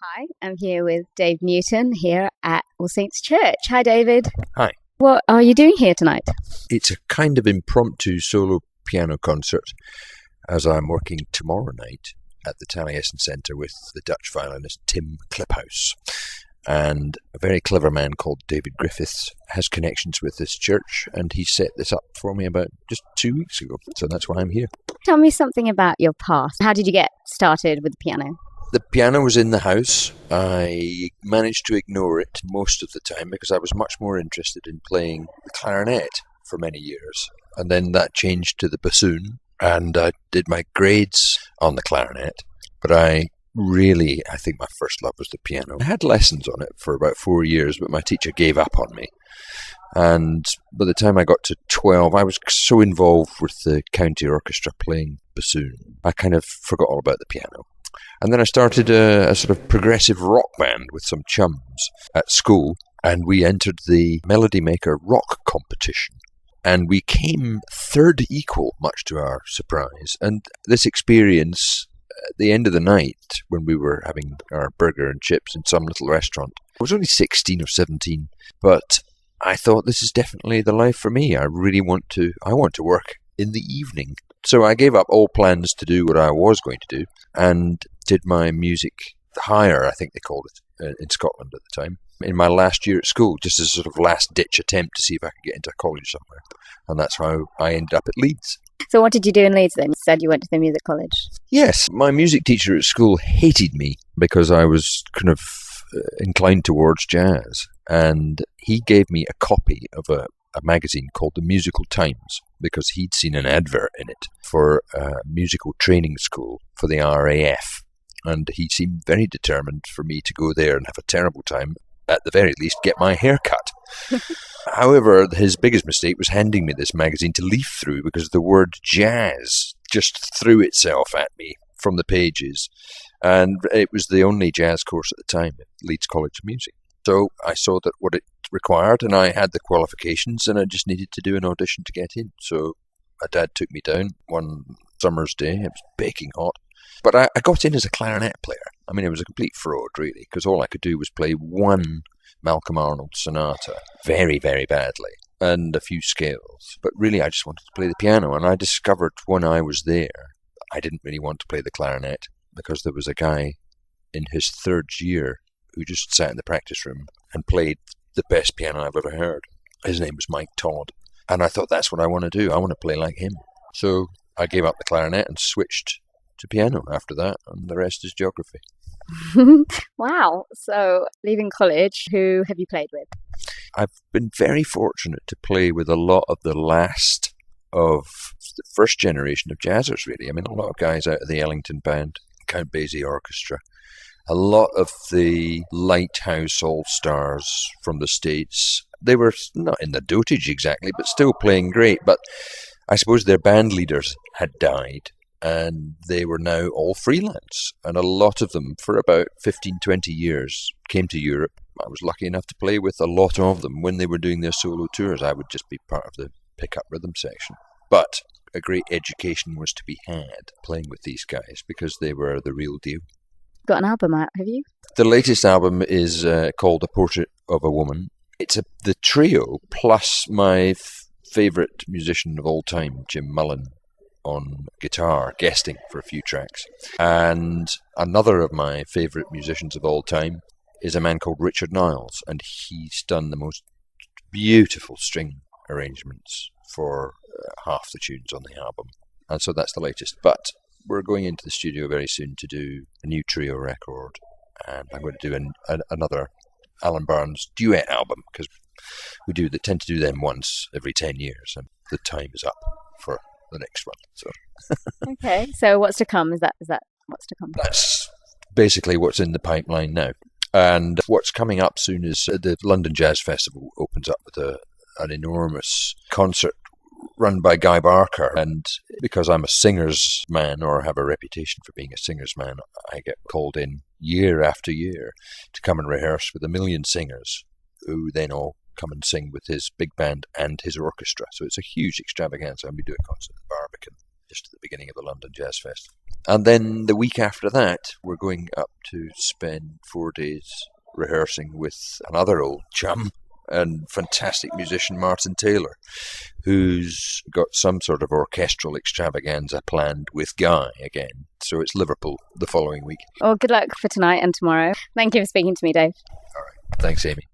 Hi, I'm here with Dave Newton here at All Saints Church. Hi, David. Hi. What are you doing here tonight? It's a kind of impromptu solo piano concert as I'm working tomorrow night at the Taliesin Centre with the Dutch violinist Tim Kliphuis. And a very clever man called David Griffiths has connections with this church, and he set this up for me about just 2 weeks ago. So that's why I'm here. Tell me something about your past. How did you get started with the piano? The piano was in the house. I managed to ignore it most of the time because I was much more interested in playing the clarinet for many years. And then that changed to the bassoon, and I did my grades on the clarinet. But I think my first love was the piano. I had lessons on it for about 4 years, but my teacher gave up on me. And by the time I got to 12, I was so involved with the county orchestra playing bassoon, I kind of forgot all about the piano. And then I started a sort of progressive rock band with some chums at school, and we entered the Melody Maker rock competition. And we came third equal, much to our surprise. And this experience, at the end of the night, when we were having our burger and chips in some little restaurant, I was only 16 or 17, but I thought this is definitely the life for me. I want to work in the evening. So I gave up all plans to do what I was going to do and did my music higher, I think they called it, in Scotland at the time, in my last year at school, just as a sort of last-ditch attempt to see if I could get into a college somewhere. And that's how I ended up at Leeds. So what did you do in Leeds then? You said you went to the music college. Yes, my music teacher at school hated me because I was kind of inclined towards jazz. And he gave me a copy of a magazine called The Musical Times because he'd seen an advert in it for a musical training school for the RAF. And he seemed very determined for me to go there and have a terrible time, at the very least get my hair cut. However, his biggest mistake was handing me this magazine to leaf through because the word jazz just threw itself at me from the pages. And it was the only jazz course at the time at Leeds College of Music. So I saw that what it required, and I had the qualifications, and I just needed to do an audition to get in. So my dad took me down one summer's day. It was baking hot. But I got in as a clarinet player. I mean, it was a complete fraud, really, because all I could do was play one Malcolm Arnold sonata very, very badly and a few scales. But really, I just wanted to play the piano, and I discovered when I was there, I didn't really want to play the clarinet because there was a guy in his third year who just sat in the practice room and played the best piano I've ever heard. His name was Mike Todd. And I thought, that's what I want to do. I want to play like him. So I gave up the clarinet and switched to piano after that, and the rest is geography. Wow. So leaving college, who have you played with? I've been very fortunate to play with a lot of the last of the first generation of jazzers, really. I mean, a lot of guys out of the Ellington Band, Count Basie Orchestra, a lot of the Lighthouse All-Stars from the States. They were not in the dotage exactly, but still playing great. But I suppose their band leaders had died, and they were now all freelance. And a lot of them, for about 15, 20 years, came to Europe. I was lucky enough to play with a lot of them when they were doing their solo tours. I would just be part of the pickup rhythm section. But a great education was to be had playing with these guys because they were the real deal. Got an album out, have you? The latest album is called A Portrait of a Woman. It's the trio plus my favourite musician of all time, Jim Mullen, on guitar, guesting for a few tracks. And another of my favourite musicians of all time is a man called Richard Niles, and he's done the most beautiful string arrangements for half the tunes on the album. And so that's the latest. But we're going into the studio very soon to do a new trio record, and I'm going to do another Alan Barnes duet album, because we tend to do them once every 10 years, and the time is up for the next one. So Okay, so what's to come? Is that what's to come? that's basically what's in the pipeline now. And what's coming up soon is the London Jazz Festival opens up with an enormous concert run by Guy Barker. And because I'm a singer's man, or have a reputation for being a singer's man, I get called in year after year to come and rehearse with 1 million singers who then all come and sing with his big band and his orchestra. So it's a huge extravaganza, and we do a concert at Barbican just at the beginning of the London Jazz Festival. And then the week after that, we're going up to spend 4 days rehearsing with another old chum and fantastic musician, Martin Taylor, who's got some sort of orchestral extravaganza planned with Guy again. So it's Liverpool the following week. Well, good luck for tonight and tomorrow. Thank you for speaking to me, Dave. All right. Thanks, Amy.